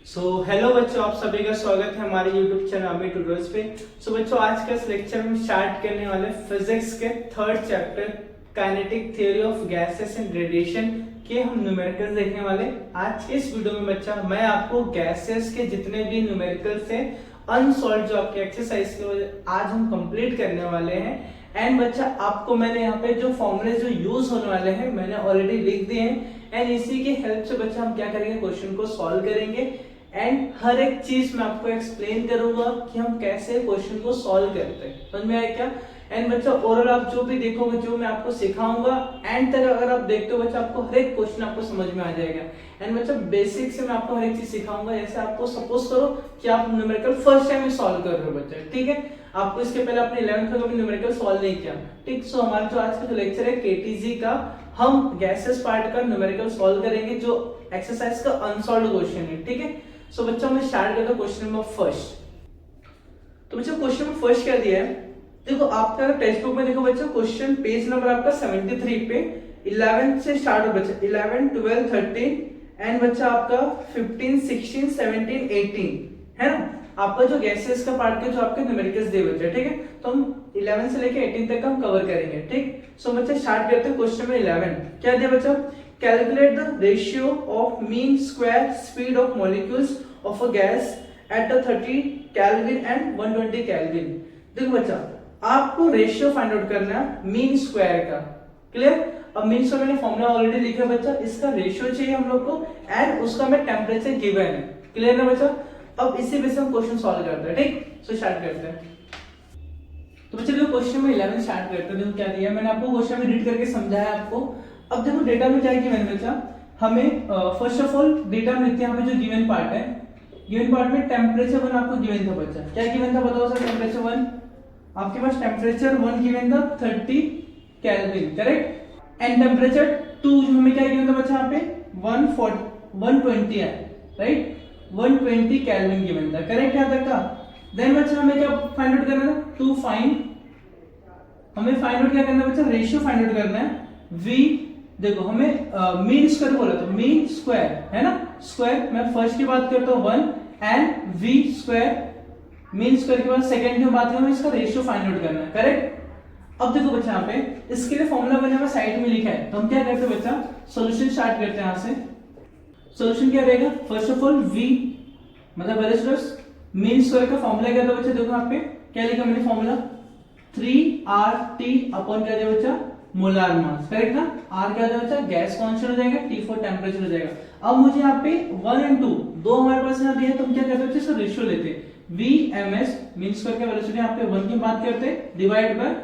Hello बच्चों, आप सभी का स्वागत है हमारे यूट्यूब चैनल अमी ट्यूटोरियल्स पे। बच्चों, आज के इस लेक्चर में स्टार्ट करने वाले फिजिक्स के third chapter kinetic theory of gases and radiation के हम न्यूमेरिकल्स देखने वाले। आज के इस वीडियो में बच्चा मैं आपको गैसेस के जितने भी न्यूमेरिकल्स हैं अनसॉल्व जो आपके एक्सरसाइज के आज हम कंप्लीट करने वाले हैं। एंड बच्चा आपको मैंने यहाँ पे जो फॉर्मूले जो यूज होने वाले हैं मैंने ऑलरेडी लिख दिए हैं। एंड इसी की हेल्प से बच्चा हम क्या करेंगे, क्वेश्चन को सॉल्व करेंगे। एंड हर एक चीज मैं आपको एक्सप्लेन करूंगा कि हम कैसे क्वेश्चन को सॉल्व करते हैं। समझ में आया क्या? एंड बच्चा ओवरऑल आप जो भी देखोगे, जो मैं आपको सिखाऊंगा, एंड तक अगर आप देखते हो बच्चा आपको हर एक क्वेश्चन आपको समझ में आ जाएगा। एंड बच्चा बेसिक से मैं आपको हर एक चीज सिखाऊंगा। जैसे आपको सपोज करो कि आप न्यूमेरिकल फर्स्ट टाइम सॉल्व कर रहे हो बच्चा, ठीक है, आपको इसके पहले आपने 11th में कभी न्यूमेरिकल सॉल्व नहीं किया, ठीक। सो हमारा जो आज का जो लेक्चर है केटीजी का, हम गैसेस पार्ट का न्यूमेरिकल सॉल्व करेंगे जो एक्सरसाइज का अनसॉल्व्ड क्वेश्चन है, ठीक है। सो बच्चों मैं स्टार्ट करता हूं क्वेश्चन नंबर फर्स्ट। तो बच्चों क्वेश्चन नंबर फर्स्ट क्या दिया है, देखो आपका टेक्स्ट बुक में देखो बच्चों, क्वेश्चन पेज नंबर आपका 73 पे 11 से स्टार्ट हो बच्चा, 11 12 13 एंड बच्चा आपका 15 16 17 18 है ना। आपका जो गैसेस का पार्ट के जो आपके न्यूमेरिकल्स दिए बच्चे, ठीक है, तो हम 11 से लेके 18 तक हम कवर करेंगे, ठीक। सो बच्चा स्टार्ट करते हैं क्वेश्चन नंबर 11। क्या दिया बच्चा, calculate the ratio of mean square speed of molecules of a gas at a 30 Kelvin and 120 Kelvin। देखो बच्चा आपको रेशियो फाइंड आउट करना है मीन स्क्वायर का, क्लियर। अब मीन स्क्वायर मैंने फॉर्मूला ऑलरेडी लिखा बच्चा, इसका रेशियो चाहिए हम लोग को एंड उसका में टेम्परेचर गिवन है, क्लियर है बच्चा। अब इसी बेस हम क्वेश्चन सॉल्व करते हैं, ठीक। सो स्टार्ट करते हैं। तो बच्चा देखो क्वेश्चन में 11 स्टार्ट करते हैं। देखो क्या दिया, मैंने आपको क्वेश्चन में रीड करके समझाया आपको। अब देखो डेटा में क्या किया मैंने बच्चा, हमें फर्स्ट ऑफ ऑल डेटा में लिखते हैं, हमें जो गिवन पार्ट है, गिवन पार्ट में टेम्परेचर 1 आपको गिवन था बच्चा। क्या गिवन था बताओ सर? टेम्परेचर 1 आपके पास, टेम्परेचर 1 गिवन था 30 केल्विन, करेक्ट। एंड टेम्परेचर 2 हमें क्या गिवन था बच्चा, यहाँ पे 120 है, राइट, 120 केल्विन गिवन था, करेक्ट यहाँ तक का। देन बच्चा हमें क्या फाइंड आउट करना था, टू फाइंड, हमें फाइंड आउट क्या करना है बच्चा, रेशियो फाइंड आउट करना है। v देखो हमें मीन स्क्वायर बोला, तो मीन स्क्वायर है ना, स्क्वायर मैं फर्स्ट की बात करता हूँ 1 and v square mean square के बाद सेकंड की बात करूँ, इसका रेशियो फाइंड आउट करना है, करेक्ट। अब देखो बच्चा यहाँ पे इसके लिए फॉर्मूला बना हुआ साइड में लिखा है, तो हम क्या करते हैं बच्चा, सॉल्यूशन स्टार्ट करते हैं। यहाँ से सॉल्यूशन क्या रहेगा, फर्स्ट ऑफ ऑल v मतलब मीन स्क्वायर का फॉर्मूला क्या था बच्चा, देखो यहाँ पे क्या लिखा मैंने फॉर्मूला, 3RT अपॉन क्या है बच्चा, मोलार मास, करेक्ट ना। R क्या हो जाएगा, गैस कांस्टेंट हो जाएगा, T4 टेंपरेचर हो जाएगा। अब मुझे यहाँ पे 1 और 2 दो हमारे पास यहाँ दिया है, तो हम क्या करते हैं इसका रेशियो लेते हैं, VMS मीन स्क्वायर का वेलोसिटी यहाँ पे 1 की बात करते हैं, डिवाइड बाय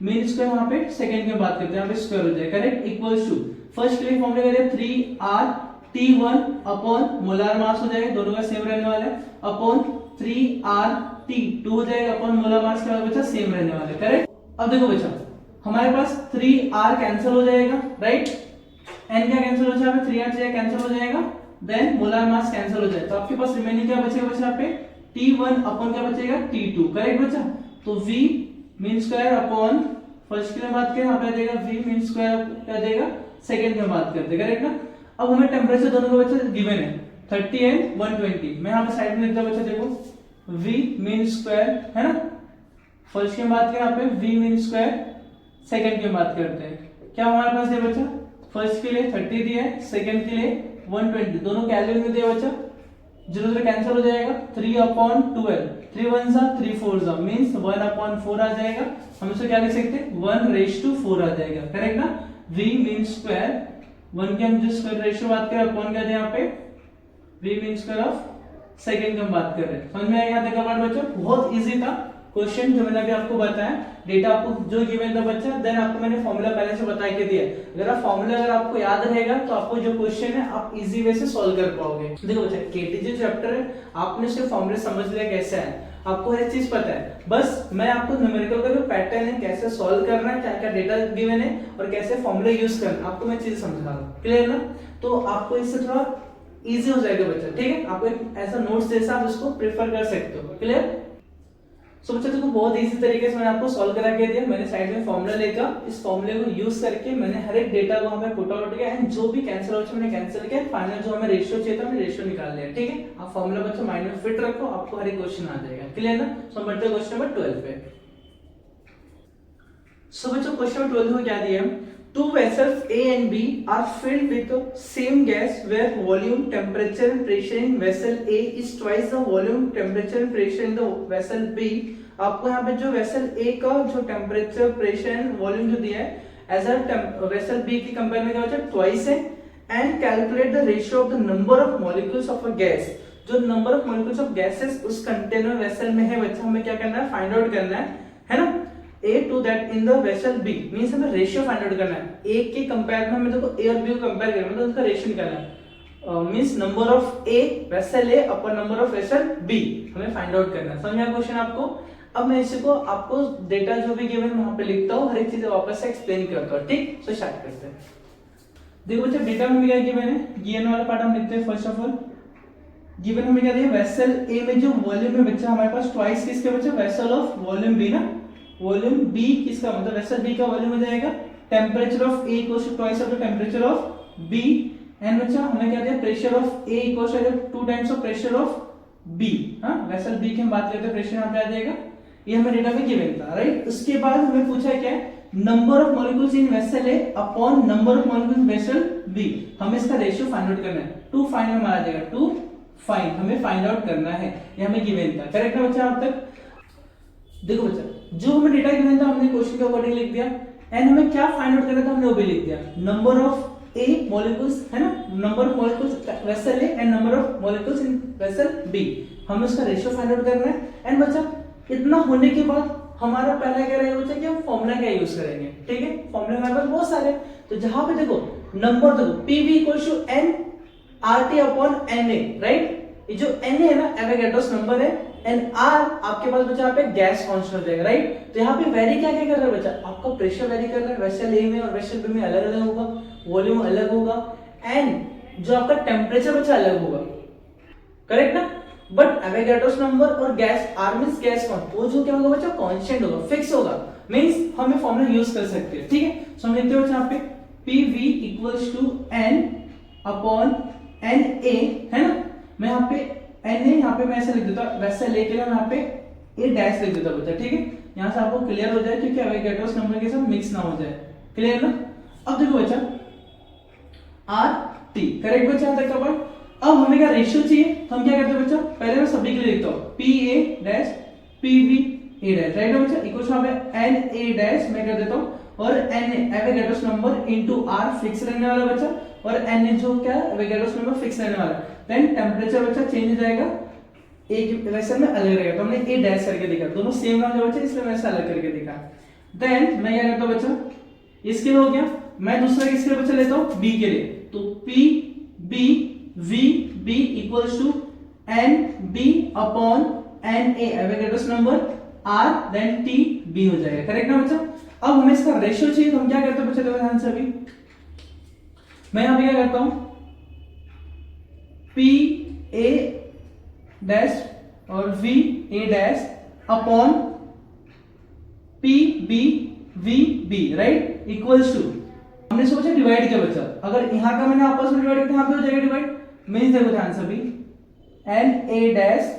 मीन स्क्वायर वहां पे सेकंड की बात करते हैं, यहाँ पे स्क्वायर हो जाएगा, करेक्ट, इक्वल्स टू फर्स्ट के लिए फॉर्मूला क्या है 3RT1 अपॉन मोलार मास हो जाएगा, दोनों का सेम रहने वाला है, अपॉन 3RT2 हो जाएगा अपॉन मोलार मास के बाद बच्चा सेम रहने वाला है, करेक्ट। अब देखो बच्चा हमारे पास 3R कैंसिल हो जाएगा, राइट, n क्या कैंसिल हो जाएगा, 3R से कैंसिल हो जाएगा, देन मोलार मास कैंसिल हो जाएगा, तो आपके पास रिमेनिंग क्या बचेगा बच्चा, यहाँ पे T1 अपॉन क्या बचेगा, T2, करेक्ट बच्चा। तो V mean square upon first की बात करें, यहाँ पे आ जाएगा V मीन स्क्वायर क्या आ जाएगा, सेकंड की बात करते हैं, करेक्ट ना। अब हमें टेम्परेचर दोनों का बच्चा गिवन है 30 एंड 120, मैं यहाँ पे साइड में लिखता हूं बच्चा, देखो V मीन स्क्वायर है ना, फर्स्ट की बात करें यहाँ पे V मीन स्क्वायर, सेकंड की बात करते हैं, क्या हमारे पास है बच्चा, फर्स्ट के लिए 30 दिया है, सेकंड के लिए 120, दोनों केल्विन में दिया बच्चा, 0 से कैंसिल हो जाएगा, 3 अपॉन 12, 3 1 जा 3 4 जा मींस 1 अपॉन 4 आ जाएगा, हम इसे क्या लिख सकते हैं 1:4 आ जाएगा, करेक्ट ना। v मीन स्क्वायर 1 के हम जो स्क्वायर रेशियो बात करें अपॉन क्या है यहाँ पे v mean square of second की हम बात कर रहे हैं, समझ में आएगा। देखो बात बच्चों बहुत इजी था क्वेश्चन जो मैंने अभी आपको बताया, डेटा आपको जो गिवन था बच्चा, देन आपको मैंने फॉर्मूला पहले से बता के दिया। अगर आप फॉर्मूला अगर आपको याद रहेगा तो आपको जो क्वेश्चन है आप इजी वे से सॉल्व कर पाओगे। देखो बच्चा केटीजी चैप्टर है, आपने उसके फॉर्मूले समझ लिया कैसे है, आपको हर चीज पता है, बस मैं आपको न्यूमेरिकल का जो पैटर्न है कैसे सॉल्व करना है, क्या क्या डेटा गिवन है और कैसे फॉर्मूले यूज करना है, आपको मैं चीज समझा रहा हूँ, क्लियर ना। तो आपको इससे थोड़ा इजी हो जाएगा बच्चा, ठीक है, आपको एक ऐसा नोट्स जैसा आप इसको प्रेफर कर सकते हो, क्लियर। सो बच्चों देखो बहुत इजी तरीके से मैंने आपको सॉल्व करा के दिया। मैंने साइड में फॉर्मूला लेकर इस फॉर्मूले को यूज करके मैंने हर एक डेटा को हमें पुट आउट किया एंड जो भी कैंसिल हो मैंने कैंसिल किया, फाइनल जो हमें रेशियो चाहिए था मैंने रेशियो निकाल लिया। ठीक है, आप फॉर्मूला बच्चों माइंड में फिट रखो, आपको हर एक क्वेश्चन आ जाएगा। क्लियर ना? सो बढ़ते हैं क्वेश्चन नंबर 12 पे। सो बच्चों क्वेश्चन नंबर 12 में क्या दिया है, two vessels A and B are filled with the same gas where volume, temperature and pressure in vessel A is twice the volume, temperature and pressure in the vessel B। आपको यहाँ पे जो vessel A का जो temperature, pressure and volume जो दिया है as a vessel B की कंपेयर में क्या होता है ट्वाइस है। And calculate the ratio of the number of molecules of a gas. जो number of molecules of gases उस कंटेनर वेसल में है बच्चा, हमें क्या करना है फाइंड आउट करना है ना। A to that in the vessel B means हमें रेशियो फाइंड आउट करना है। A के कंपेयर में हमें देखो A और B को कंपेयर करना है तो उसका रेशियो निकालना है। Means number of A vessel A upon number of vessel B हमें फाइंड आउट करना है। समझ में आया क्वेश्चन आपको? अब मैं इसी को आपको डेटा जो भी गिवन वहां पे लिखता हूं, हर एक चीज वापस से एक्सप्लेन करता हूं। ठीक, सो स्टार्ट करते हैं। देखो बच्चा डेटा में क्या गिवन है, गिवन वाला पार्ट हम लिखते हैं। फर्स्ट ऑफ ऑल गिवन हमें क्या दिया, वेसल A में जो वॉल्यूम है बच्चा हमारे पास ट्वाइस किसके बच्चा वेसल ऑफ वॉल्यूम B ना। वॉल्यूम B किसका मतलब वेसल B का वॉल्यूम हो जाएगा। Temperature of A equals to twice of the temperature of B and बच्चा हमें क्या दिया pressure of A equals to 2 times of pressure of B। हां वेसल B की हम बात करते हैं, प्रेशर यहां पे आ जाएगा। ये हमें डेटा में गिवन था, राइट। उसके बाद हमें पूछा क्या है, number of molecules in vessel A upon number of molecules in vessel B। हमें इसका रेशियो फाइंड आउट करना है। टू फाइंड में आ जाएगा, टू फाइंड हमें फाइंड आउट करना है। ये हमें गिवन था, करेक्ट है बच्चा? अब तक देखो बच्चा जो हमें डेटा गिवन था हमने क्वेश्चन के अकॉर्डिंग लिख दिया एंड हमें क्या फाइंड आउट करना था हमने वो भी लिख दिया। नंबर ऑफ A मॉलिक्यूल्स है ना, number of molecules vessel A and number of molecules in vessel B। हमें उसका रेशियो फाइंड आउट करना है। एंड बच्चा इतना होने के बाद हमारा पहला क्या रहेगा बच्चा कि हम फॉर्मूला क्या यूज करेंगे। ठीक है, फॉर्मूला हमारे पास बहुत सारे, तो जहां पे देखो नंबर देखो PV equals to N RT upon NA, right. ये जो NA है ना एवोगैड्रोस नंबर है एंड R आपके पास बच्चा यहाँ पे गैस कांस्टेंट हो जाएगा, राइट। तो यहाँ पे वेरी क्या क्या कर रहा है बच्चा, आपका प्रेशर वेरी कर रहा है, वेसल A में और वेसल B में अलग अलग होगा, वॉल्यूम अलग होगा एंड जो आपका टेम्परेचर बच्चा अलग होगा, करेक्ट ना। बट एवोगैड्रोस नंबर और gas R means gas constant, वो जो क्या होगा बच्चा कांस्टेंट होगा, फिक्स होगा, मींस हम फॉर्मूला यूज कर सकते हैं। ठीक है, सो हम लिखते हैं बच्चा यहाँ पे PV equals to N upon NA है ना। मैं यहाँ पे NA यहाँ पे मैं ऐसे लिख देता हूँ, वैसे लेके मैं यहाँ पे A डैश लिख देता बच्चा। ठीक है, यहाँ से आपको क्लियर हो जाए क्योंकि एवोगैड्रोस नंबर के साथ मिक्स ना हो जाए, क्लियर ना। अब देखो बच्चा RT, करेक्ट बच्चा? यहाँ तक का पार्ट। अब हमें क्या रेशियो चाहिए, तो हम क्या करते हैं बच्चा, पहले मैं सभी के लिए लिखता हूँ PA dash PV A dash, right है बच्चा। इक्वल्स यहाँ पे NA डैश मैं कर देता हूँ और NA Avogadro's number into R fix रहने वाला बच्चा और NA जो क्या है एवोगैड्रोस नंबर फिक्स रहने वाला। देन टेम्परेचर बच्चा चेंज हो जाएगा, एक वेसल में अलग रहेगा, तो हमने A डैश करके दिखा, दोनों सेम नाम है बच्चा इसलिए मैं ऐसा अलग करके दिखा। देन मैं क्या करता हूँ बच्चा, इसके लिए हो गया, मैं दूसरा किसके लिए बच्चा लेता हूँ B के लिए, तो PB VB equals to NB upon NA Avogadro's number R then TB हो जाएगा, करेक्ट ना बच्चा। अब हमें इसका रेशियो चाहिए, तो हम क्या करते हैं बच्चा, देखो ध्यान से अभी मैं यहाँ पे क्या करता हूँ PA डैश और VA dash upon PB VB, right, equals to हमने सोचा डिवाइड किया बच्चा, अगर यहाँ का मैंने आपस में डिवाइड किया यहाँ पे हो जाएगा डिवाइड, मींस देखो ध्यान से अभी NA dash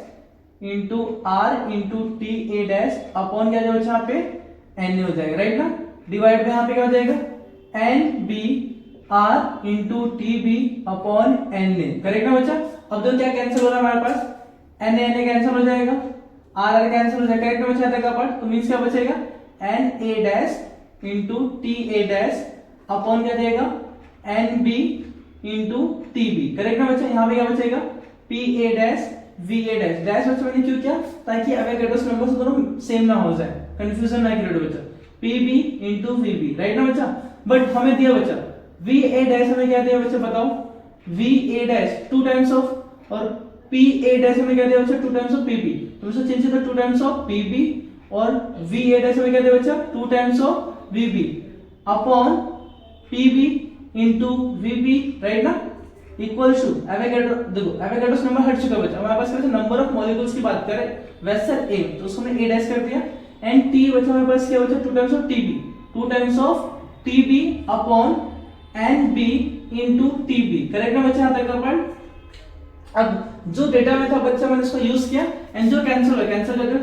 into R into TA dash upon क्या जाएगा यहाँ पे NA हो जाएगा, राइट ना। डिवाइड में यहाँ पे क्या हो जाएगा NB R into TB upon NA, correct ना बच्चा। अब तो क्या कैंसिल हो रहा है हमारे पास, NA कैंसिल हो जाएगा, R कैंसिल हो जाएगा, करेक्ट ना बच्चा तक का पार्ट। तो मींस क्या बचेगा NA dash into TA dash upon क्या जाएगा NB इंटू TB, करेक्ट ना बच्चा। यहाँ पे क्या बचेगा PA dash VA dash, dash बच्चा मैंने क्यों किया, ताकि एवोगैड्रोस नंबर्स दोनों सेम ना हो जाए, कंफ्यूजन ना क्रिएट हो बच्चा। PB इंटू VB, राइट ना बच्चा। बट हमें दिया बच्चा VA डैश, हमें क्या दिया बच्चा बताओ, VA डैश 2 टाइम्स ऑफ और PA डैश हमें क्या दिया बच्चा 2 टाइम्स ऑफ PB, तो इसको चेंज किया 2 टाइम्स ऑफ PB और VA डैश हमें क्या दिया बच्चा 2 times of VB upon PB into VB, right ना। इक्वल टू एवोगैड्रो, देखो एवोगैड्रोस नंबर हट चुका बचा, हमारे पास नंबर ऑफ मॉलिक्यूल्स की बात करें वेसल ए तो उसको हमने ए डैश कर दिया एंड टी बचा हमारे पास क्या बचा 2 times of TB, 2 times of TB upon N B into TB, correct ना बच्चा? यहां तक का पार्ट। अब जो डेटा में था बच्चा मैंने इसको यूज किया एंड जो कैंसिल हो कैंसिल कर दो,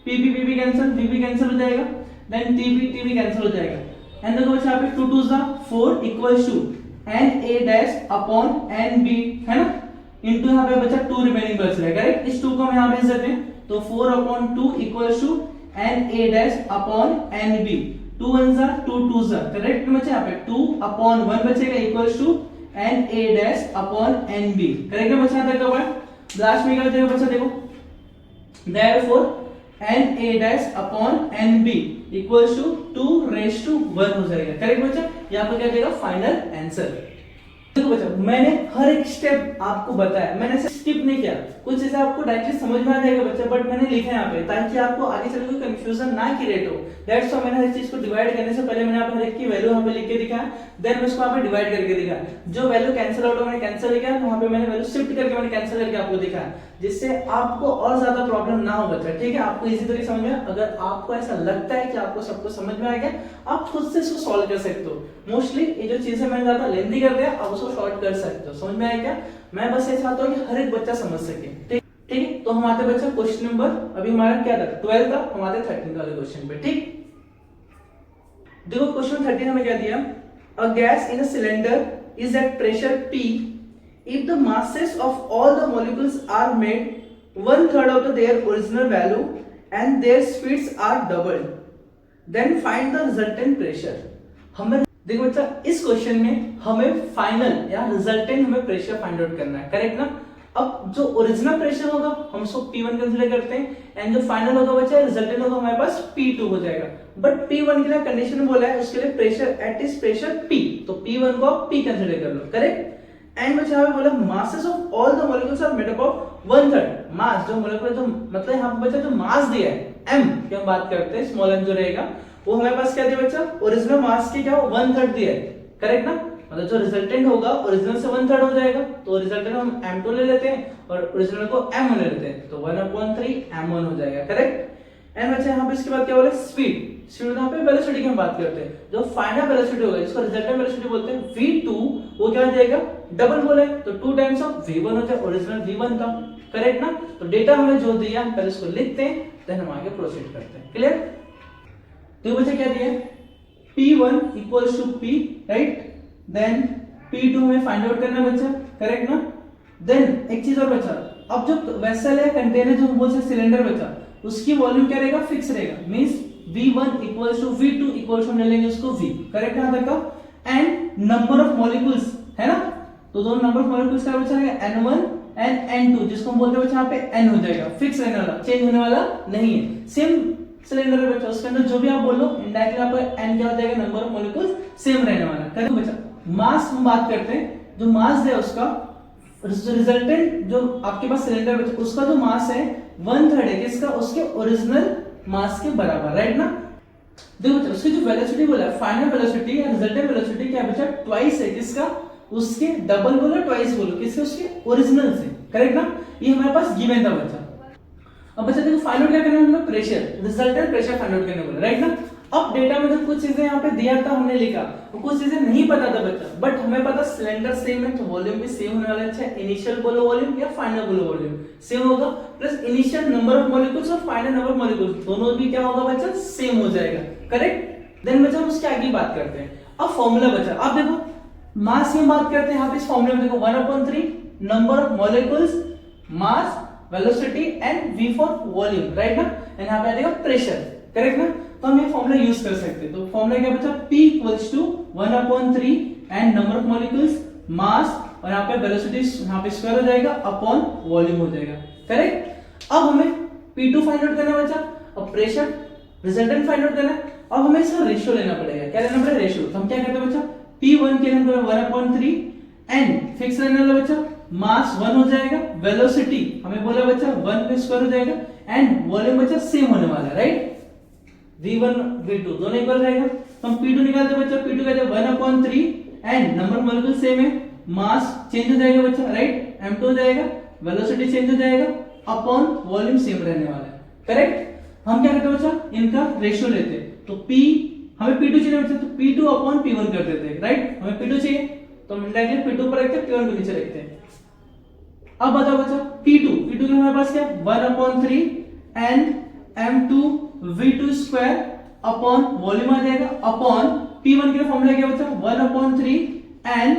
पीपी पीपी कैंसिल, बीबी कैंसिल हो जाएगा, देन टीबी टीबी कैंसिल हो जाएगा एंड देखो बच्चा यहां पे 2 2 जा 4 equals to N A dash upon N B, है ना, इनटू यहां पे बच्चा 2 रिमेनिंग बच रहा है, करेक्ट? इस 2 को हम यहां भेज देते हैं तो 4 upon 2 equals to N A dash upon N B, 2 1 जा 2 2 जा, करेक्ट बच्चा? यहां पे 2 अपॉन 1 बचेगा equals to N A dash upon N B, correct है बच्चा? यहां तक का पार्ट। लास्ट में क्या हो जाएगा बच्चा देखो, therefore N A dash upon N B equals to 2 raise to 1 हो जाएगा, करेक्ट बच्चा? यहां पर क्या देगा फाइनल आंसर। देखो बच्चा मैंने हर एक स्टेप आपको बताया, मैंने ऐसे स्किप नहीं किया, कुछ चीजें आपको डायरेक्टली समझ में आ जाएगा बच्चा, बट मैंने लिखा है यहाँ पे ताकि आपको आगे चल कोई कंफ्यूजन ना क्रिएट हो। दैट्स व्हाई मैंने हर चीज को डिवाइड करने से पहले मैंने यहाँ पे हर एक की वैल्यू यहाँ पे लिख के दिखाया, देन मैं इसको यहाँ पे डिवाइड करके दिखाया, जो वैल्यू कैंसिल आउट हो मैंने कैंसिल किया, वहां पे मैंने वैल्यू शिफ्ट करके मैंने कैंसिल करके आपको दिखाया, जिससे आपको और ज्यादा प्रॉब्लम ना हो बच्चा, ठीक है? आपको इजी तरीके समझ में। अगर आपको ऐसा लगता है कि आपको सब कुछ समझ में आ गया, आप खुद से इसको सॉल्व कर सकते हो। मोस्टली ये जो चीजें मैंने ज्यादा लेंथी कर दिया, आप उसको शॉर्ट कर सकते हो। समझ में आया क्या? मैं बस ये चाहता हूँ कि हर एक बच्चा समझ सके, ठीक है? तो हम आते बच्चा क्वेश्चन नंबर, अभी हमारा क्या था 12 था, हम आते 13 वाले क्वेश्चन पे, ठीक? देखो क्वेश्चन 13 हमें क्या दिया, a gas in a cylinder is at pressure P if the masses of all the molecules are made 1/3 of their original value and their speeds are doubled, then find the resultant pressure। हमें देखो बच्चा इस question में हमें final या resultant हमें pressure find out करना है, करेक्ट ना? अब जो ओरिजिनल प्रेशर होगा हम उसको P1 कंसीडर करते हैं एंड जो फाइनल होगा बच्चा रिजल्टेंट होगा हमारे पास P2 हो जाएगा, बट P1 के लिए कंडीशन बोला है उसके लिए pressure at is pressure P, तो P1 को आप P कंसीडर कर लो, करेक्ट? एंड बच्चा हमें बोला masses of all the molecules are made up of 1/3 मास, जो मोलेकुलर जो मतलब यहाँ पे बच्चा जो मास दिया है m की हम बात करते हैं, स्मॉल m जो रहेगा वो हमारे पास क्या दिया बच्चा, ओरिजिनल मास की क्या 1/3 दिया है, करेक्ट ना? मतलब जो रिजल्टेंट होगा ओरिजिनल से 1/3 हो जाएगा, तो रिजल्टेंट हम m2 ले लेते हैं और ओरिजिनल को m1 ले लेते हैं, तो 1/3 m1 हो जाएगा, करेक्ट? एंड बच्चा यहाँ पे इसके बाद क्या बोला, स्पीड। स्पीड यहाँ पे वेलोसिटी की हम बात करते हैं, जो फाइनल वेलोसिटी होगा जिसको रिजल्टेंट वेलोसिटी बोलते हैं v2, वो क्या हो जाएगा डबल बोले तो 2 टाइम्स ऑफ v1 हो जाएगा, ओरिजिनल v1 था, करेक्ट ना? तो डेटा हमें जो दिया हम पहले इसको लिखते हैं, देन हम आगे प्रोसीड करते हैं, क्लियर? तो बच्चा क्या दिया P1 equals to P, right? Then P2 हमें फाइंड आउट करना है बच्चा, करेक्ट ना? देन एक चीज और बच्चा, अब जो वेसल है कंटेनर जो बोल से सिलेंडर बच्चा, उसकी वॉल्यूम क्या रहेगा, फिक्स रहेगा, means V1 equals to V2 equals to लेंगे उसको V, करेक्ट यहां तक का? एंड नंबर ऑफ मॉलिक्यूल्स है ना, तो दोनों नंबर ऑफ मॉलिक्यूल्स का बच्चा रहेगा N1 एंड N2, जिसको हम बोलते हैं बच्चा यहाँ पे N हो जाएगा, फिक्स रहने वाला, चेंज होने वाला नहीं है। सेम सिलेंडर है बच्चा, उसके अंदर जो भी आप बोलो इनडायरेक्टली यहाँ पर N क्या हो जाएगा, नंबर ऑफ मॉलिक्यूल्स सेम रहने वाला, करेक्ट बच्चा? मास हम बात करते हैं, जो मास है उसका रिजल्टेंट जो आपके पास सिलेंडर बच्चा उसका जो मास है 1/3 है किसका, उसके ओरिजिनल मास के बराबर, राइट ना? देखो बच्चा उसकी जो वेलोसिटी बोला है फाइनल वेलोसिटी या रिजल्टेंट वेलोसिटी क्या बच्चा, ट्वाइस है किसका, उसके डबल बोलो ट्वाइस बोलो किसके, उसके ओरिजिनल से, करेक्ट ना? ये हमारे पास गिवन था बच्चा। अब बच्चा देखो फाइंड आउट क्या करना है हमें, pressure, resultant pressure find out करने बोला, राइट ना? अब डेटा में तो कुछ चीजें यहाँ पे दिया था हमने लिखा, तो कुछ चीजें नहीं पता था बच्चा, बट हमें पता सिलेंडर सेम है तो वॉल्यूम भी सेम होने वाला है। अच्छा इनिशियल बोलो वॉल्यूम या फाइनल बोलो वॉल्यूम सेम होगा, plus initial number of molecules और फाइनल नंबर ऑफ मॉलिक्यूल्स दोनों भी क्या होगा बच्चा, सेम हो जाएगा, करेक्ट? देन बच्चा हम उसके आगे बात करते हैं। अब फॉर्मूला बच्चा, अब देखो मास की बात करते हैं, यहाँ पे इस फॉर्मूले में देखो 1/3 number of molecules, mass, velocity and v for volume, right ना? एंड यहाँ पे आ जाएगा प्रेशर, करेक्ट ना? तो हम ये फॉर्मूला यूज कर सकते हैं। तो फॉर्मूला क्या बचा, P equals to 1/3 and number of molecules, mass और यहाँ पे वेलोसिटी यहाँ पे स्क्वायर हो जाएगा अपॉन वॉल्यूम हो जाएगा, करेक्ट? अब हमें P2 फाइंड आउट करना बचा, अब प्रेशर रिजल्टेंट फाइंड आउट करना है। अब हमें इसका रेशियो लेना पड़ेगा, क्या लेना पड़ेगा, रेशियो। तो हम क्या करते हैं बच्चा, P1 के लिए हम 1/3 एंड फिक्स रहने वाला बच्चा, मास 1 हो जाएगा, वेलोसिटी हमें बोला बच्चा 1 पे स्क्वायर हो जाएगा एंड वॉल्यूम बच्चा सेम होने वाला है, राइट? V1 V2 दोनों इक्वल रहेगा, तो हम P2 निकालते हैं बच्चा, P2 का जब 1/3 and number of molecule same है, मास चेंज हो जाएगा बच्चा, राइट, m2 हो जाएगा, वेलोसिटी चेंज हो जाएगा, अपॉन वॉल्यूम सेम रहने वाला है, करेक्ट। हम क्या करते हैं बच्चा, इनका रेशियो लेते हैं, तो p हमें p2 चाहिए बच्चा, तो p2 अपॉन p1 कर देते हैं, राइट, हमें p2 चाहिए तो हम डायरेक्टली p2 पर रखते हैं, p1 को नीचे रखते हैं। अब बताओ बच्चा p2 के हमारे पास क्या, 1/3 n m2 v2 square upon volume आ जाएगा, अपॉन p1 के फॉर्मूला क्या बच्चा, 1/3 n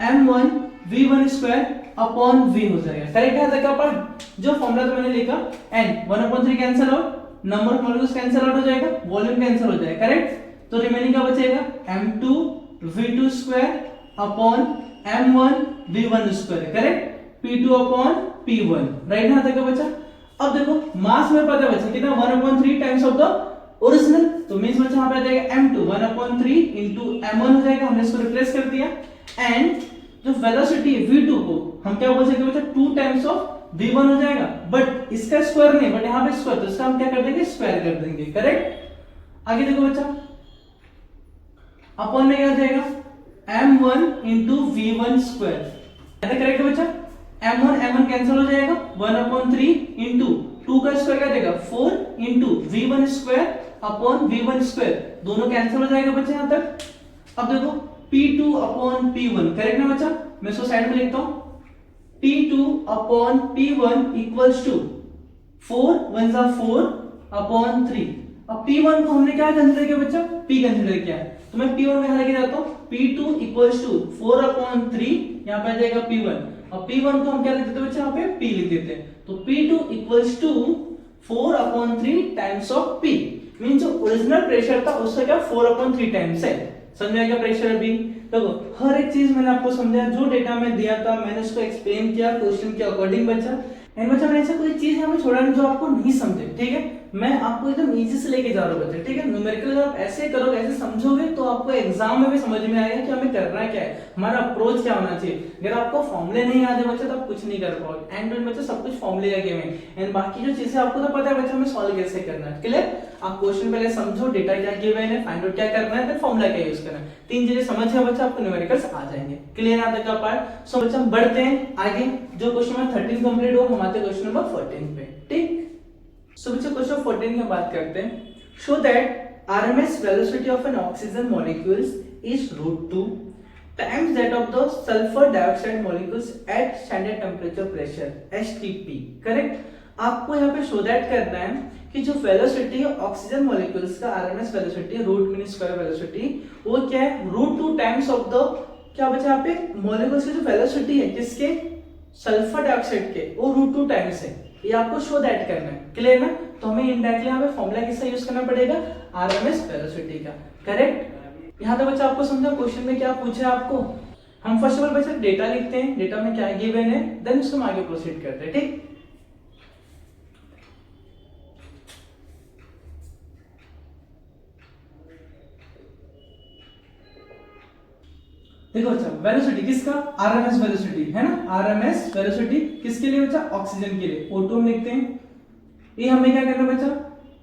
m1 v1 square upon v हो जाएगा, करेक्ट है। देखो अपन जो फॉर्मूला तो मैंने लिखा n 1/3 cancel out, number of molecules cancel out हो जाएगा, वॉल्यूम कैंसिल हो जाएगा, करेक्ट। तो रिमेनिंग क्या बचेगा, m2 v2 square upon m1 v1 square, correct, p2 upon p1, right ना तक बच्चा। अब देखो मास में पता है बच्चा कितना, 1/3 टाइम्स ऑफ द ओरिजिनल, तो मींस बच्चा यहां पे आ जाएगा m2 1/3 इनटू m1 हो जाएगा, हमने इसको रिप्लेस कर दिया। एंड जो वेलोसिटी है v2 को हम क्या बोल सकते हैं बच्चा, 2 टाइम्स ऑफ v1 हो जाएगा, बट इसका स्क्वायर नहीं, बट यहां पे स्क्वायर, तो इसका हम क्या कर देंगे, स्क्वायर कर देंगे, करेक्ट। आगे देखो बच्चा, अपॉन में क्या हो जाएगा, m1 इनटू v1 स्क्वायर, ऐसा करेक्ट है बच्चा। m1 कैंसिल हो जाएगा, 1/3 इनटू 2 का स्क्वायर क्या देगा, 4 into v1 square upon v1 square, दोनों कैंसिल हो जाएगा बच्चे यहां तक। अब देखो p2 अपॉन p1, करेक्ट ना बच्चा, मैं इसको साइड में लिखता हूं, p2 upon p1 equals to 4 1 जा 4 अपॉन 3। अब p1 को हमने क्या कंसीडर किया बच्चा, p कंसीडर किया, तो मैं p1 को यहां लेके जाता हूं, p2 इक्वल्स टू 4 अपॉन 3, यहां पे आ जाएगा p1, और p1 को हम क्या लिख देते हैं बच्चा, यहाँ पे p लिख देते हैं, तो p2 equals to 4/3 times of p, means जो ओरिजिनल प्रेशर था उसका क्या 4/3 टाइम्स है, समझ में आया प्रेशर। अभी देखो हर एक चीज मैंने आपको समझाया, जो डेटा मैं दिया था मैंने उसको एक्सप्लेन किया क्वेश्चन के अकॉर्डिंग बच्चा। एंड बच्चा मैंने ऐसा कोई चीज हमें छोड़ा नहीं जो आपको नहीं समझे, ठीक है, मैं आपको एकदम इजी से लेके जा रहा हूँ बच्चे, ठीक है। न्यूमेरिकल अगर आप ऐसे करोगे, ऐसे समझोगे, तो आपको एग्जाम में भी समझ में आएगा कि हमें करना क्या है, हमारा अप्रोच क्या होना चाहिए। अगर आपको फॉर्मूले नहीं आते बच्चे तो आप कुछ नहीं कर पाओगे, एंड बच्चे सब कुछ फॉर्मूले का गेम है, एंड बाकी जो चीजें आपको तो पता है बच्चा हमें सॉल्व कैसे करना है, क्लियर। आप क्वेश्चन पहले समझो, डेटा क्या गिवन है, फाइंड आउट क्या करना है, फिर फॉर्मूला क्या यूज करना है, 3 चीजें समझ गए बच्चा, आपको न्यूमेरिकल्स आ जाएंगे, क्लियर आता का पार्ट। सो बच्चा हम बढ़ते हैं आगे, जो क्वेश्चन नंबर 13 कंप्लीट हुआ, हम आते हैं क्वेश्चन नंबर 14 पे, ठीक। सो बच्चा क्वेश्चन 14 की बात करते हैं। Show that RMS velocity of an oxygen molecules is √2 times that of the sulphur dioxide molecules at standard temperature pressure STP, correct. आपको यहाँ पे शो दैट करना है कि जो वेलोसिटी है ऑक्सीजन मॉलिक्यूल्स का, RMS velocity, root mean square velocity, वो क्या है, √2 टाइम्स ऑफ द, क्या बचा यहाँ पे, मॉलिक्यूल्स की जो वेलोसिटी है किसके, सल्फर डाइऑक्साइड के, वो √2 टाइम्स है, ये आपको शो दैट करना है, क्लियर ना। तो हमें इनडायरेक्टली यहाँ पे फॉर्मूला किसका यूज करना पड़ेगा, RMS वेलोसिटी का, करेक्ट। यहाँ तक बच्चा आपको समझा, क्वेश्चन में क्या पूछा आपको। हम फर्स्ट ऑफ ऑल बच्चा डेटा लिखते हैं, डेटा में क्या गिवन है, देन उसको हम आगे प्रोसीड करते हैं, ठीक। देखो बच्चा वेलोसिटी किसका, RMS वेलोसिटी है ना, RMS वेलोसिटी किसके लिए बच्चा, ऑक्सीजन के लिए, O2 हम लिखते हैं। ये हमें क्या करना बच्चा,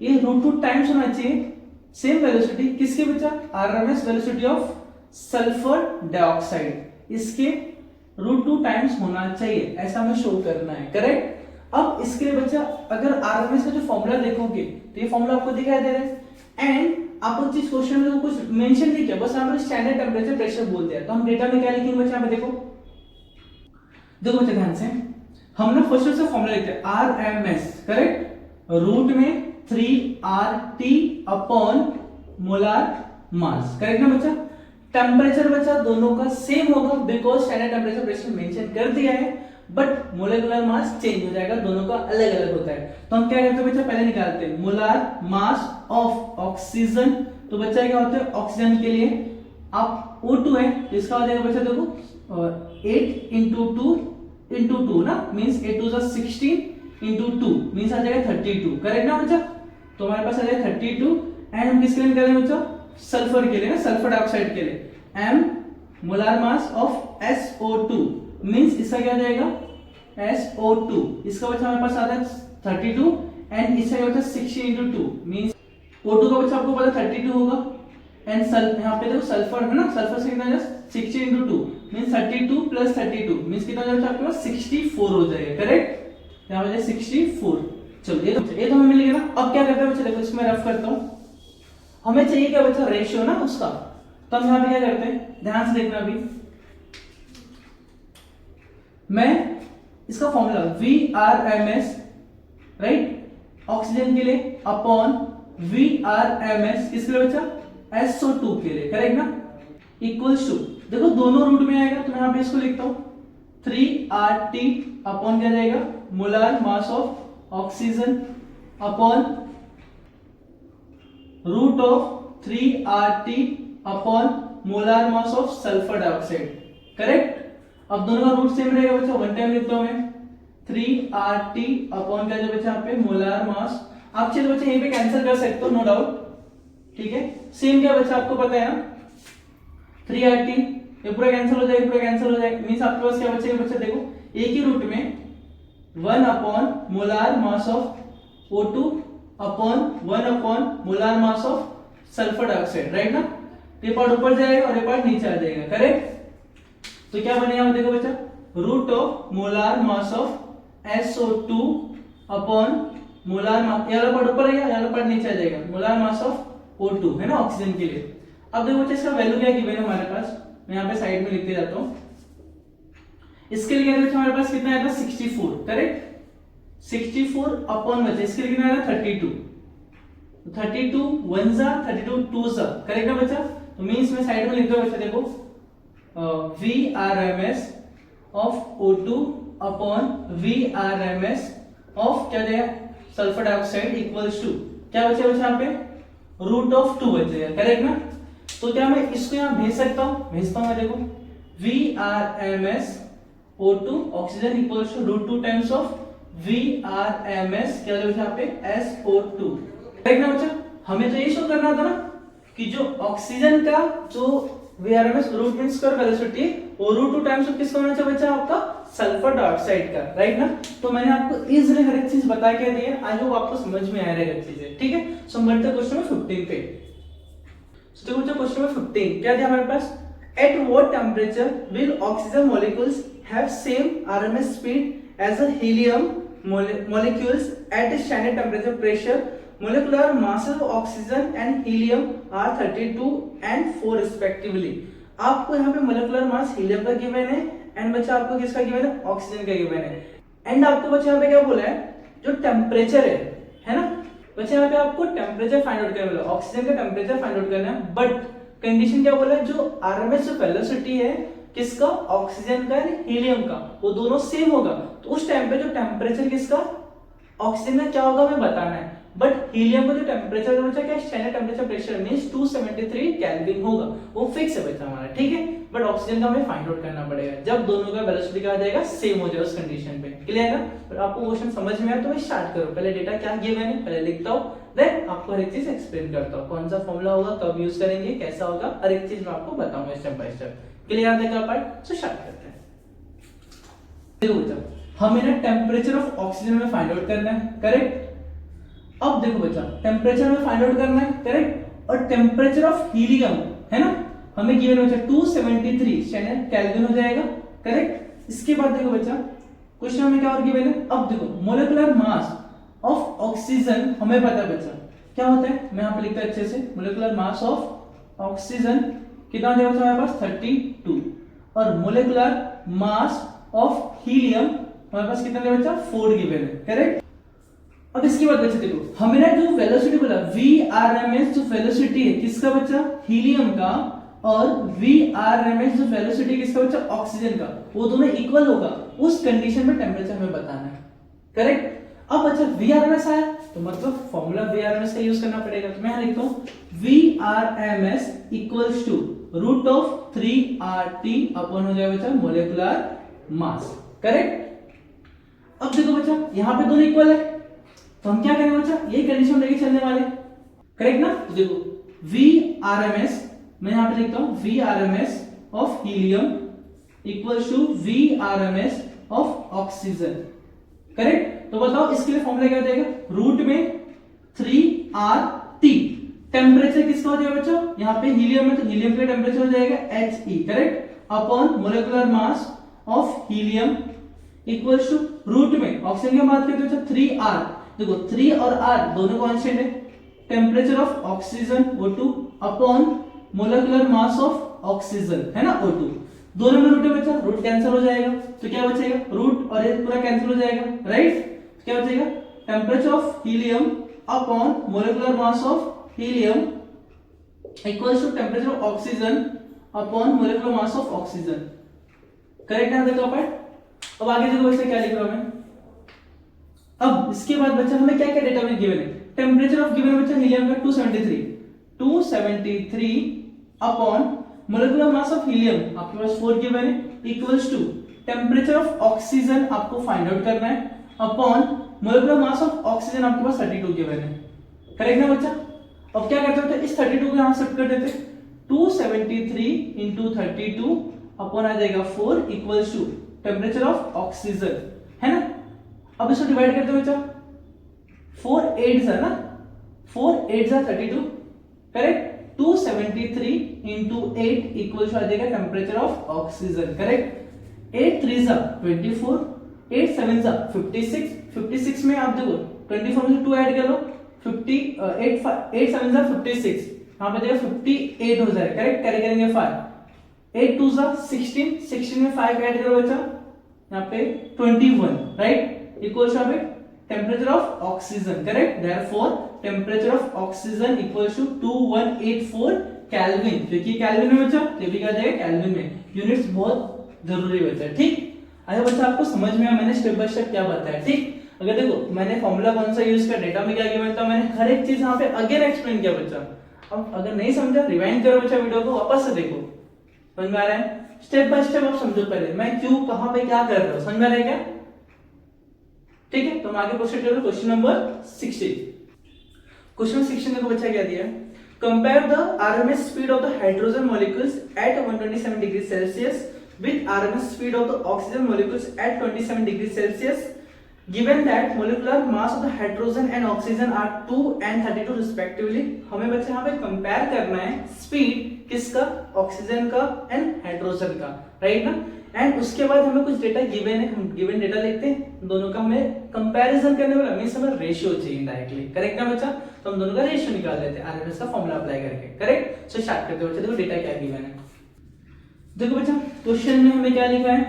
ये √2 टाइम्स होना चाहिए सेम वेलोसिटी किसके बच्चा, RMS velocity of sulphur dioxide, इसके √2 टाइम्स होना चाहिए, ऐसा हमें शो करना है, करेक्ट। अब इसके लिए बच्चा अगर RMS का जो फॉर्मूला देखोगे तो ये फॉर्मूला आपको दिखाई दे रहा है, एंड आपको जिस क्वेश्चन में तो कुछ मेंशन नहीं किया, बस यहाँ पर स्टैंडर्ड टेंपरेचर प्रेशर बोल दिया, तो हम डेटा में क्या लिखेंगे बच्चा, यहाँ पे देखो बच्चा ध्यान से, हम ना फर्स्ट से फॉर्मूला लिखते हैं RMS, करेक्ट, रूट में 3RT upon molar mass, correct ना बच्चा। टेम्परेचर बच्चा दोनों का सेम होगा because standard temperature pressure mention कर दिया है, बट मोलेकुलर मास चेंज हो जाएगा, दोनों का अलग अलग होता है। तो हम क्या करते हैं बच्चा, पहले निकालते हैं मोलार मास ऑफ ऑक्सीजन, तो बच्चा क्या होता है, ऑक्सीजन के लिए आप O2 है, इसका हो जाएगा बच्चा देखो 8 इंटू 2 ना, मीन्स 8 2 16 इंटू 2 मीन्स आ जाएगा 32, करेक्ट ना बच्चा। तो हमारे पास आ जाएगा 32, एंड हम किसके लिए निकालेंगे बच्चा, सल्फर के लिए ना, सल्फर डाइऑक्साइड के लिए, m molar mass of SO2 means इसका क्या जाएगा SO2, इसका बच्चा हमारे पास आता है 32, एंड इसका क्या होता है 60 into 2 मींस O2 का बच्चा आपको पता 32 होगा, एंड यहाँ पे देखो सल्फर है ना, सल्फर से कितना है 60 into 2 मींस 32 प्लस 32 मींस कितना हो जाएगा आपके पास 64 हो जाएगा, करेक्ट। यहाँ पे 64। चलो ये तो हमें मिल गया ना। अब क्या करते हैं बच्चा, देखो इसमें रफ करता हूं। हमें चाहिए क्या बच्चा, रेशियो ना उसका। तो हम यहाँ पे क्या करते हैं, ध्यान से देखना अभी। मैं इसका फॉर्मूला VRMS, राइट, ऑक्सीजन के लिए अपॉन VRMS किसके लिए बच्चा, SO2 के लिए, करेक्ट ना, इक्वल्स टू, देखो दोनों रूट में आएगा तो मैं यहाँ पे इसको लिखता हूं 3RT अपॉन क्या जाएगा, molar mass of oxygen upon root of 3RT upon molar mass of sulphur dioxide, correct. अब दोनों का रूट सेम रहेगा बच्चा, वन टाइम लिखता हूं मैं 3RT अपॉन क्या बच्चा यहाँ पे मोलार मास। आप चलो बच्चा यहीं पे कैंसिल कर सकते हो, नो डाउट, ठीक है। सेम क्या बच्चा आपको पता है ना, 3RT ये पूरा कैंसिल हो जाएगा, पूरा कैंसिल हो जाएगा, मींस आपके पास क्या बचेगा बच्चा, देखो एक ही रूट में 1 upon molar mass of O2 upon 1 upon molar mass of sulphur dioxide, right ना। ये पार्ट ऊपर जाएगा और ये पार्ट नीचे आ जाएगा, करेक्ट। तो क्या बनेगा देखो बच्चा, root of molar mass of SO2 upon molar mass, ये वाला पार्ट ऊपर है, ये वाला पार्ट नीचे आ जाएगा, मोलार मास ऑफ O2 है ना ऑक्सीजन के लिए। अब देखो बच्चा इसका वैल्यू क्या गिवन है हमारे पास, मैं यहाँ पे साइड में लिखते जाता हूँ। इसके लिए क्या हमारे पास कितना आया था 64, करेक्ट। 64 अपॉन बच्चा इसके लिए कितना आया 32, 32 1 जा 32 2 जा, करेक्ट ना बच्चा। तो मींस मैं साइड में लिखता हूँ बच्चा, देखो VRMS of O2 upon VRMS of क्या जाएगा सल्फर डाइऑक्साइड इक्वल्स टू क्या बचा बच्चा यहाँ पे रूट ऑफ 2 बचेगा, करेक्ट ना। तो क्या मैं इसको यहाँ भेज सकता हूँ, भेजता हूँ मैं, देखो VRMS O2 oxygen equals to root 2 times of VRMS क्या बचा यहाँ पे SO2, करेक्ट ना बच्चा। हमें तो ये शो करना था ना कि जो ऑक्सीजन का जो VRMS root mean square velocity वो रूट 2 टाइम्स ऑफ किसका होना चाहिए बच्चा, आपका सल्फर डाइऑक्साइड का, राइट ना। तो मैंने आपको इजीली हर एक चीज बता के दी है, आई होप आपको समझ में आ रहा है चीजें, ठीक है। सो हम बढ़ते हैं क्वेश्चन नंबर 15 पे। सो देखो बच्चा क्वेश्चन नंबर 15 क्या दिया हमारे पास, at what temperature will oxygen molecules have same RMS speed as a helium molecules at a standard temperature pressure. Molecular masses of oxygen and helium are 32 and 4 respectively. आपको यहाँ पे मोलेकुलर मास हीलियम का given है and बच्चा आपको किसका given है, oxygen का गिवन है। एंड आपको बच्चा यहाँ पे क्या बोला है, जो टेम्परेचर है ना बच्चा, यहाँ पे आपको टेम्परेचर फाइंड आउट करना है, ऑक्सीजन का टेम्परेचर फाइंड आउट करना है। बट कंडीशन क्या बोला है, जो RMS जो वेलोसिटी है किसका, ऑक्सीजन का हीलियम का, वो दोनों सेम होगा। तो उस टाइम पे जो टेम्परेचर किसका, ऑक्सीजन का क्या होगा हमें बताना है। बट हीलियम का जो टेम्परेचर बच्चा क्या standard temperature pressure means 273 kelvin होगा, वो फिक्स है बच्चा हमारा, ठीक है। बट ऑक्सीजन का हमें फाइंड आउट करना पड़ेगा जब दोनों का वेलोसिटी क्या आ जाएगा, सेम हो जाएगा उस कंडीशन पे, क्लियर है ना। पर आपको क्वेश्चन समझ में आया तो मैं स्टार्ट करो, पहले डेटा क्या गिवन है पहले लिखता हूं, देन आपको हर एक चीज एक्सप्लेन करता हूं, कौन सा फॉर्मूला होगा, कब यूज करेंगे, कैसा होगा, हर एक चीज मैं आपको बताऊंगा स्टेप बाय स्टेप, क्लियर है देखा पार्ट। सो स्टार्ट करते हैं। देखो बच्चा हमें ना टेम्परेचर ऑफ ऑक्सीजन में फाइंड आउट करना है, करेक्ट। अब देखो बच्चा टेम्परेचर में फाइंड आउट करना है, करेक्ट। और टेम्परेचर ऑफ हीलियम है ना हमें गिवन हो जाएगा 273 स्टैंडर्ड केल्विन हो जाएगा, करेक्ट। इसके बाद देखो बच्चा क्वेश्चन में क्या और गिवन है, अब देखो मोलेकुलर मास ऑफ ऑक्सीजन हमें पता है बच्चा क्या होता है, मैं यहां पे लिखता हूं अच्छे से, मोलेकुलर मास ऑफ ऑक्सीजन कितना हो जाएगा हमारे पास 32 और मोलेकुलर मास ऑफ हीलियम हमारे पास कितना है बच्चा 4 गिवन है, करेक्ट। अब इसके बाद बच्चा देखो हमें ना जो वेलोसिटी बोला VRMS जो वेलोसिटी है किसका बच्चा, हीलियम का, और VRMS जो वेलोसिटी किसका बच्चा, ऑक्सीजन का, वो दोनों इक्वल होगा, उस कंडीशन में टेंपरेचर हमें बताना है, करेक्ट। अब बच्चा VRMS आया तो मतलब फॉर्मूला VRMS का यूज करना पड़ेगा, तो मैं यहां लिखता हूं VRMS equals to root of 3RT upon हो जाएगा बच्चा मोलेकुलर मास, करेक्ट। अब देखो बच्चा यहां पे दोनों इक्वल है तो हम क्या करेंगे बच्चा, ये कंडीशन लेके चलने वाले, करेक्ट ना। तो देखो VRMS मैं यहां पे लिखता हूं VRMS of helium equals to VRMS of oxygen, correct. तो बताओ इसके लिए फॉर्मूला क्या हो जाएगा, रूट में 3RT, टेम्परेचर किसका हो जाएगा बच्चा, यहाँ पे हीलियम है तो हीलियम का टेम्परेचर हो जाएगा He, correct. Upon molecular mass of helium equals to root में ऑक्सीजन की बात करते हैं 3r। देखो 3 और r दोनों कांस्टेंट है। Temperature of oxygen O2 upon molecular mass of oxygen है ना O2। दोनों में रूट है बच्चा, रूट कैंसिल हो जाएगा तो क्या बचेगा, रूट और ये पूरा कैंसिल हो जाएगा, राइट। क्या बचेगा, temperature of helium upon molecular mass of helium equals to temperature of oxygen upon molecular mass of oxygen. Correct है देखो पार्ट। अब आगे देखो बच्चा क्या लिख रहा हूं मैं। अब इसके बाद बच्चा हमें क्या क्या डेटा में गिवन है। टेम्परेचर ऑफ गिवन बच्चा हीलियम का 273 अपॉन मोलिकुलर मास ऑफ हीलियम आपके पास 4 गिवन है equals to temperature of oxygen आपको फाइंड आउट करना है upon molecular mass of oxygen आपके पास 32 गिवन है। करेक्ट ना बच्चा। अब क्या करते हैं, इस 32 को यहां शिफ्ट कर देते, 273 into 32 अपॉन आ जाएगा 4 equals to temperature of oxygen है ना। अब इसको डिवाइड करते हैं बच्चा, 4 8 है ना, 4 8 32, करेक्ट। 273 into 8 इक्वल्स आ जाएगा टेम्परेचर ऑफ ऑक्सीजन, करेक्ट। 8 3 24, 8 7 56, 56 में आप देखो 24 में 2 ऐड कर लो, 50 8 7 56, यहां पे देखो 58 हो जाएगा, करेक्ट। कैरी करेंगे 5, 8 2 16, 16 में 5 ऐड करो बच्चा, यहाँ पे 21, राइट, इक्वल्स यहाँ पे temperature of oxygen, correct. Therefore temperature of oxygen equals to 2184 kelvin, क्योंकि केल्विन में बच्चा ये भी क्या जाएगा केल्विन में। यूनिट्स बहुत जरूरी बच्चा, ठीक। आया बच्चा आपको समझ में आया मैंने स्टेप बाय स्टेप क्या बताया, ठीक। अगर देखो मैंने फॉर्मूला कौन सा यूज किया, डेटा में क्या गिवन था, मैंने हर एक चीज यहाँ पे अगेन एक्सप्लेन किया बच्चा। अब अगर नहीं समझा रिवाइंड करो बच्चा, वीडियो को वापस से देखो, समझ में आ रहा है। स्टेप बाय स्टेप आप समझो पहले मैं क्यों कहां पे क्या कर रहा हूं, समझ में आ रहा है क्या, ठीक है। तो हम आगे प्रोसीड करें क्वेश्चन नंबर 16। क्वेश्चन 16 देखो बच्चा क्या दिया है, compare the RMS speed of the hydrogen molecules at 127 degree Celsius with RMS speed of the oxygen molecules at 27 degrees Celsius given that molecular mass of the hydrogen and oxygen are 2 and 32 respectively। हमें बच्चे यहाँ पे compare करना है speed किसका, oxygen का and hydrogen का, right ना। एंड उसके बाद हमें कुछ डेटा गिवन है, हम गिवन डेटा लिखते हैं, दोनों का हमें कंपैरिजन करने वाला मींस हमें रेशियो चाहिए डायरेक्टली, करेक्ट ना बच्चा। तो हम दोनों का रेशियो निकाल देते हैं आरएमएस का फॉर्मूला अप्लाई करके, करेक्ट। सो स्टार्ट करते हैं बच्चा। देखो डेटा क्या गिवन है, देखो बच्चा क्वेश्चन में हमें क्या लिखा है,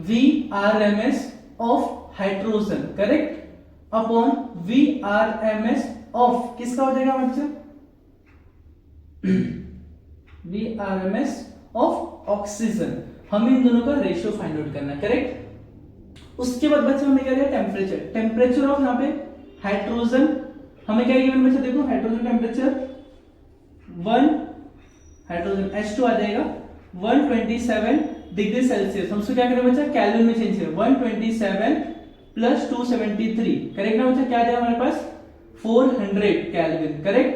VRMS of hydrogen, correct, upon VRMS of किसका हो जाएगा बच्चा, VRMS ऑफ ऑक्सीजन। हमें इन दोनों का रेशियो फाइंड आउट करना है, करेक्ट। उसके बाद बच्चा हमें क्या लिया, टेम्परेचर, टेम्परेचर ऑफ यहाँ पे हाइड्रोजन हमें क्या गिवन बच्चा, देखो हाइड्रोजन टेम्परेचर 1, हाइड्रोजन H2 आ जाएगा 127 डिग्री सेल्सियस। हमसे क्या करें बच्चा, केल्विन में चेंज करें, 127 प्लस 273, करेक्ट ना बच्चा। क्या दिया हमारे पास 400 kelvin, correct.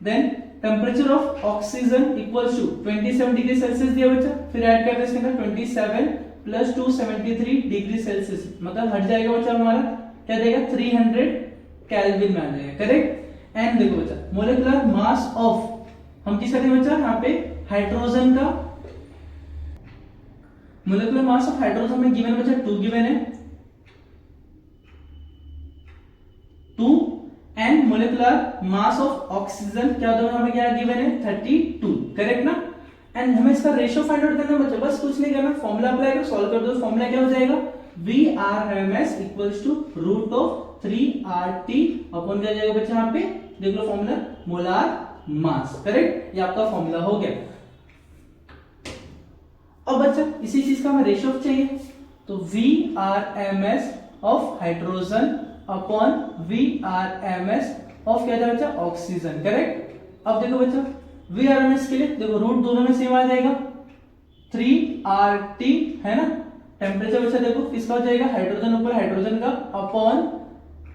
Then temperature of oxygen equals to 27 degree Celsius दिया बच्चा, फिर ऐड करते हैं इसके अंदर 27 प्लस 273 डिग्री सेल्सियस, मतलब हट जाएगा बच्चा हमारा क्या देगा 300 केल्विन में आ जाएगा, करेक्ट। एंड देखो बच्चा मोलिकुलर मास ऑफ हम किसका थे बच्चा, यहाँ पे हाइड्रोजन का मोलिकुलर मास ऑफ हाइड्रोजन में गिवन बच्चा 2 गिवन है, 2 and molecular mass of oxygen क्या होता है हमें क्या गिवन है 32, करेक्ट ना। एंड हमें इसका रेशियो फाइंड आउट करना है बच्चा, बस कुछ नहीं करना, फॉर्मूला अप्लाई करो, सॉल्व कर दो। फॉर्मूला क्या हो जाएगा, VRMS equals to root of 3RT upon क्या जाएगा बच्चा, यहाँ पे देख लो फॉर्मूला मोलार मास, करेक्ट। ये आपका फॉर्मूला हो गया। अब बच्चा इसी चीज का हमें रेशियो चाहिए, तो VRMS of hydrogen upon VRMS of क्या था बच्चा, ऑक्सीजन, करेक्ट। अब देखो बच्चा VRMS के लिए देखो रूट दोनों में सेम आ जाएगा, 3RT है ना। टेम्परेचर बच्चा देखो किसका हो जाएगा, हाइड्रोजन ऊपर हाइड्रोजन का अपॉन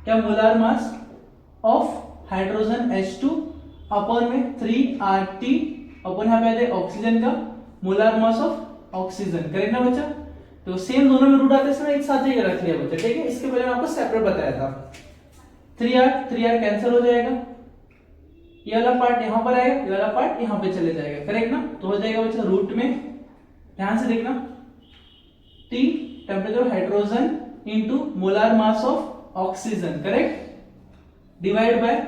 क्या molar mass of hydrogen H2 upon में 3RT अपॉन यहाँ पे आ जाएगा ऑक्सीजन का molar mass of oxygen, correct ना बच्चा। तो सेम दोनों में रूट आते हैं, एक साथ ही रख लिया बच्चा, ठीक है। इसके पहले मैं आपको सेपरेट बताया था, 3R कैंसिल हो जाएगा, ये वाला पार्ट यहाँ पर आएगा, ये वाला पार्ट यहाँ पे चले जाएगा, करेक्ट ना। तो हो जाएगा बच्चा रूट में ध्यान से देखना, T temperature of hydrogen into molar mass of oxygen, correct, divide by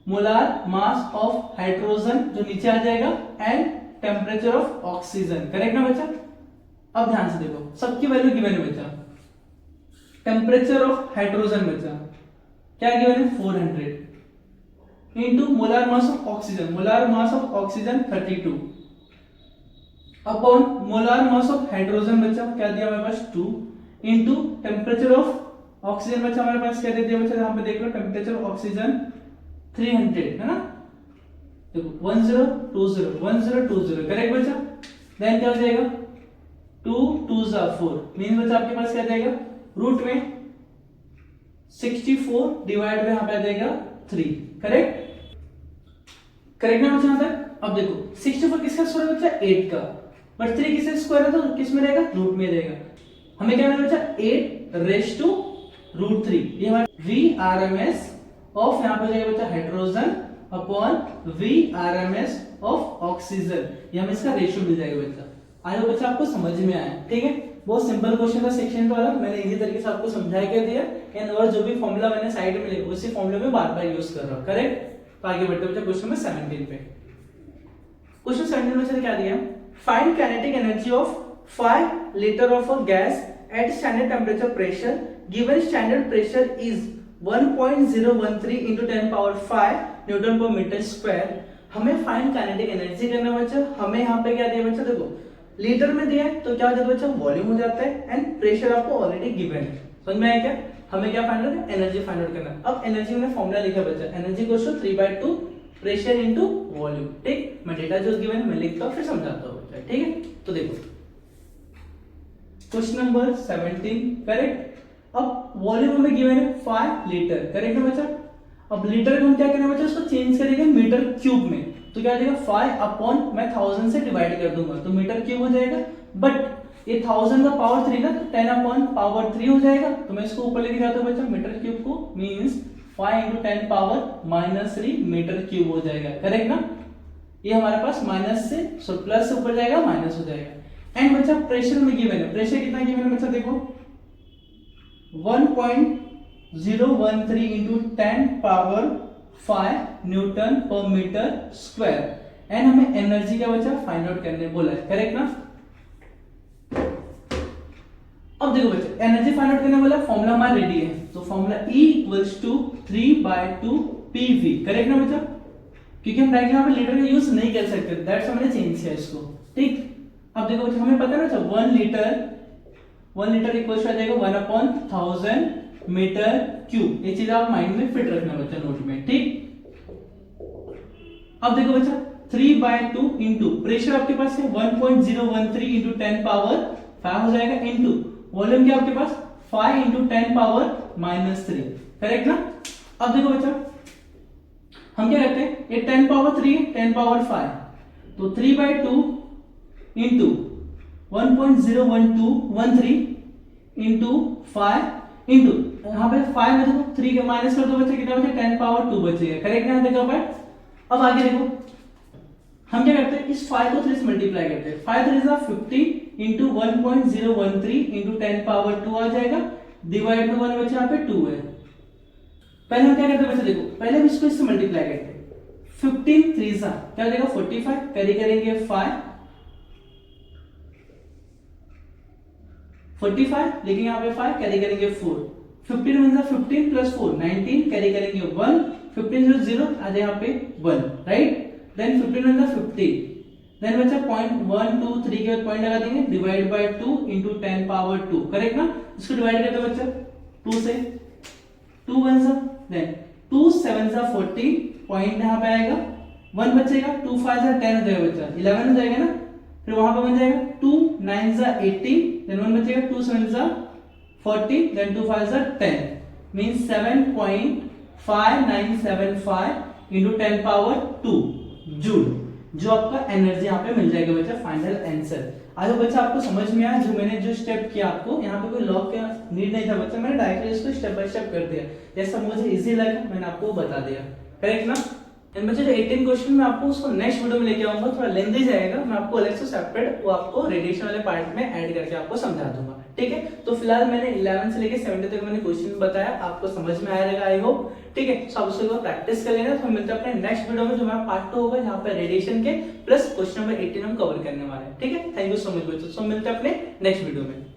molar mass of hydrogen जो नीचे आ जाएगा and temperature of oxygen, correct ना बच्चा। अब ध्यान से देखो, सबकी वैल्यू गिवन है बच्चा। टेम्परेचर ऑफ हाइड्रोजन बच्चा क्या गिवन है 400 into molar mass of oxygen, molar mass of oxygen 32 upon molar mass of hydrogen बच्चा क्या दिया हमारे पास 2 इनटू टेम्परेचर ऑफ ऑक्सीजन बच्चा हमारे पास क्या दे दिया बच्चा, यहां पे देख लो टेम्परेचर ऑफ ऑक्सीजन 300 है ना, देखो 1020 करेक्ट बच्चा। देन क्या हो जाएगा 2 2 जा 4 मीन बच्चा आपके पास क्या जाएगा रूट में 64 डिवाइड में यहां पे आ जाएगा 3, करेक्ट, करेक्ट ना बच्चा यहां तक। अब देखो 64 किसका स्क्वायर है बच्चा 8 का, बट 3 किसका स्क्वायर है तो किस में रहेगा रूट में रहेगा। हमें क्या मिला बच्चा 8 रेज टू रूट 3, ये हमारा Vrms ऑफ यहां पे जाएगा बच्चा hydrogen upon Vrms of oxygen, ये हमें इसका रेशियो मिल जाएगा बच्चा। आई होप बच्चा आपको समझ में आया, ठीक है। बहुत सिंपल क्वेश्चन था सेक्शन वाला, मैंने इजी तरीके से आपको समझा के दिया एंड और जो भी फॉर्मूला मैंने साइड में लिखा उसी फॉर्मूले में बार-बार यूज कर रहा हूं, करेक्ट। तो आगे बढ़ते बच्चा क्वेश्चन नंबर 17 पे। क्वेश्चन 17 में क्या दिया, find kinetic energy of 5 litre of a gas at standard temperature pressure given standard pressure is 1.013 into 10 power 5 Newton पर मीटर स्क्वायर। हमें फाइंड काइनेटिक एनर्जी करना बच्चा। हमें यहाँ पे क्या दिया बच्चा, देखो लीटर में दिया है तो क्या हो जाता है बच्चा वॉल्यूम हो जाता है एंड प्रेशर आपको ऑलरेडी गिवन है, समझ में आया क्या। हमें क्या फाइंड करना है एनर्जी फाइंड आउट करना। अब एनर्जी में फॉर्मूला लिखा बच्चा, energy equals to 3/2 pressure into volume, ठीक। मैं डेटा जो गिवन है मैं लिखता हूं फिर समझाता हूं बच्चा, ठीक है। तो देखो क्वेश्चन नंबर 17 करेक्ट। अब वॉल्यूम हमें गिवन है 5 लीटर, करेक्ट है बच्चा। अब लीटर को हम क्या करेंगे बच्चा, उसको चेंज करेंगे मीटर क्यूब में, तो क्या हो जाएगा 5 अपॉन मैं 1000 से डिवाइड कर दूंगा तो मीटर क्यूब हो जाएगा। बट ये 1000 का पावर 3 ना तो 10 अपॉन पावर 3 हो जाएगा, तो मैं इसको ऊपर लेके जाता हूं बच्चा मीटर क्यूब को, means 5 into 10 power -3 metre cube हो जाएगा, करेक्ट ना। ये हमारे पास माइनस से प्लस से ऊपर जाएगा माइनस हो जाएगा। एंड बच्चा प्रेशर में गिवन है, प्रेशर कितना गिवन है बच्चा, देखो 1.013 into 10 पावर 5 न्यूटन पर मीटर स्क्वायर। एंड हमें एनर्जी का बच्चा फाइंड आउट करने बोला है, करेक्ट ना। अब देखो बच्चा एनर्जी फाइंड आउट करने बोला, फॉर्मूला हमारा रेडी है, तो formula E equals to 3/2 PV, correct ना बच्चा। क्योंकि हम डायरेक्ट यहां पे लीटर का यूज नहीं कर सकते, दैट्स हमने चेंज किया इसको, ठीक। अब देखो बच्चा हमें पता है ना 1 लीटर इक्वल्स आ जाएगा 1/1000 मीटर क्यूब। ये चीज आप माइंड में फिट रखना बच्चा नोट में, ठीक। अब देखो बच्चा 3/2 इंटू प्रेशर आपके पास है 1.013 इंटू 10 पावर 5 हो जाएगा, इंटू वॉल्यूम क्या आपके पास 5 इंटू 10 पावर -3, करेक्ट ना। अब देखो बच्चा हम क्या करते हैं, ये 10 पावर 3 10 पावर 5 तो 3/2 इंटू 1.013 इंटू 5 इंटू यहाँ पे 5 में देखो 3 के माइनस कर दो बच्चे, कितना बचे 10 पावर 2 बचेगा, करेक्ट ना। देखो अब आगे देखो हम क्या करते हैं, इस 5 को 3 से मल्टीप्लाई करते हैं, 5 3 जा 50 इंटू 1.013 इंटू 10 पावर 2 आ जाएगा, डिवाइड में 1 बचे यहाँ पे 2 है। पहले हम क्या करते हैं बच्चे, देखो पहले हम इसको इससे मल्टीप्लाई करते हैं, 15 3 जा क्या हो जाएगा 45, कैरी करेंगे 5 45, लेकिन यहाँ पे 5 कैरी करेंगे 4, 15 में 15 प्लस 4 19, कैरी करेंगे 1, 15 0 आ जाए यहाँ पे 1, राइट। देन 15 में 50, देन बच्चा पॉइंट 1 2 3 के बाद पॉइंट लगा देंगे, divide by 2 into 10 power 2, correct ना। इसको डिवाइड कर दो बच्चा 2 से, 2 1 जा, देन 2 7 जा 40, पॉइंट यहाँ पे आएगा 1 बचेगा, 2 5 जा 10 हो जाएगा बच्चा 11 हो जाएगा ना। फिर वहां पे बन जाएगा 2 9 जा 18, देन 1 बचेगा 2 7 जा 40, देन 2 5 जा 10, मींस 7.5975 इंटू 10 पावर 2 जूल, जो आपका एनर्जी यहाँ पे मिल जाएगा बच्चा फाइनल आंसर। आज बच्चा आपको समझ में आया, जो मैंने जो स्टेप किया आपको यहाँ पे कोई लॉग का नीड नहीं था बच्चा, मैंने डायरेक्टली इसको स्टेप बाय स्टेप कर दिया, जैसा मुझे इजी लगा मैंने आपको बता दिया, करेक्ट ना। एंड बच्चों जो 18 क्वेश्चन मैं आपको उसको नेक्स्ट वीडियो में लेके आऊंगा, थोड़ा लेंथी जाएगा, मैं आपको अलग से सेपरेट वो आपको रेडिएशन वाले पार्ट में ऐड करके आपको समझा दूंगा, ठीक है। तो फिलहाल मैंने 11 से लेके 70 तक मैंने क्वेश्चन बताया, आपको समझ में आएगा आई होप, ठीक है। सब उसके बाद प्रैक्टिस कर लेना। तो हम मिलते हैं अपने नेक्स्ट वीडियो में जो हमारा पार्ट 2 होगा, जहाँ पे रेडिएशन के प्लस क्वेश्चन नंबर 18 हम कवर करने वाले हैं, ठीक है। थैंक यू सो मच बच्चों, मिलते हैं अपने नेक्स्ट वीडियो में।